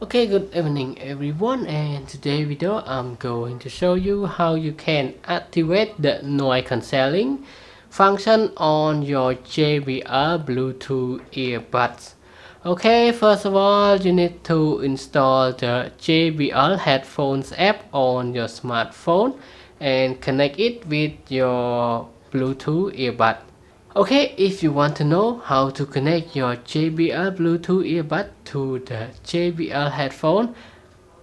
Okay, good evening everyone, and today video I'm going to show you how you can activate the noise cancelling function on your JBL Bluetooth earbuds. Okay, first of all you need to install the JBL Headphones app on your smartphone and connect it with your Bluetooth earbud. Okay, if you want to know how to connect your JBL Bluetooth earbud to the JBL headphone,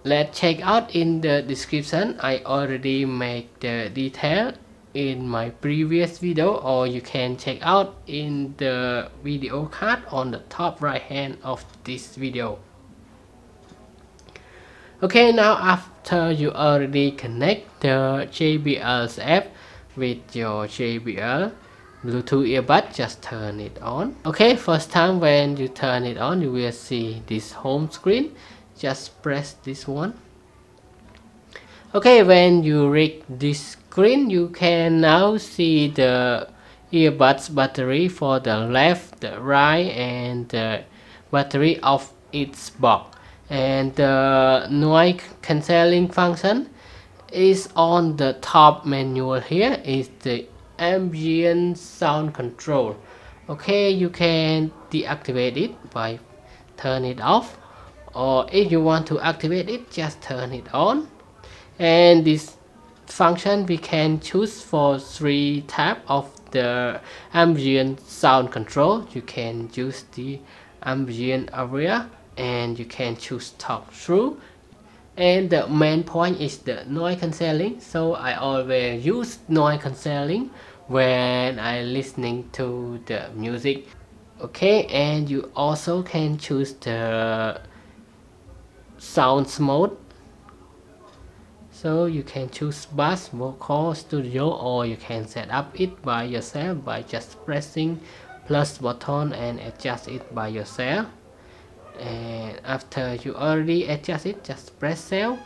let's check out in the description. I already made the detail in my previous video, or you can check out in the video card on the top right hand of this video. Okay, now after you already connect the JBL's app with your JBL Bluetooth earbud, just turn it on. Okay, first time when you turn it on, you will see this home screen. Just press this one. Okay, when you reach this screen, you can now see the earbuds battery for the left, the right, and the battery of each box. And the noise cancelling function is on the top menu. Here is the ambient sound control. Okay, you can deactivate it by turn it off, or if you want to activate it, just turn it on. And this function we can choose for 3 type of the ambient sound control. You can use the ambient area, and you can choose talk through, and the main point is the noise cancelling. So I always use noise cancelling when I listening to the music. Okay, and you also can choose the sounds mode. So you can choose bass, vocal, studio, or you can set up it by yourself by just pressing plus button and adjust it by yourself. And after you already adjust it, just press save,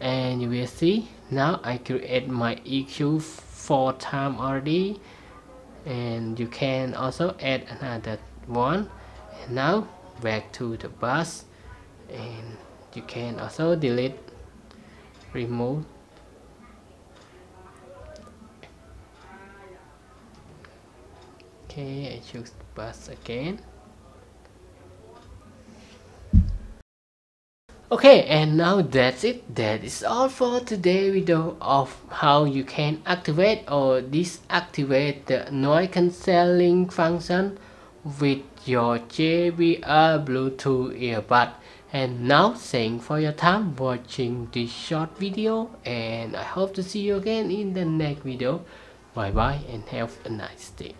and you will see now I create my EQ 4 times already, and you can also add another one. And now back to the bass, and you can also delete, remove. Okay, I choose bass again. Okay, and now that's it. That is all for today's video of how you can activate or deactivate the noise cancelling function with your JBL Bluetooth earbud. And now thanks for your time watching this short video, and I hope to see you again in the next video. Bye bye and have a nice day.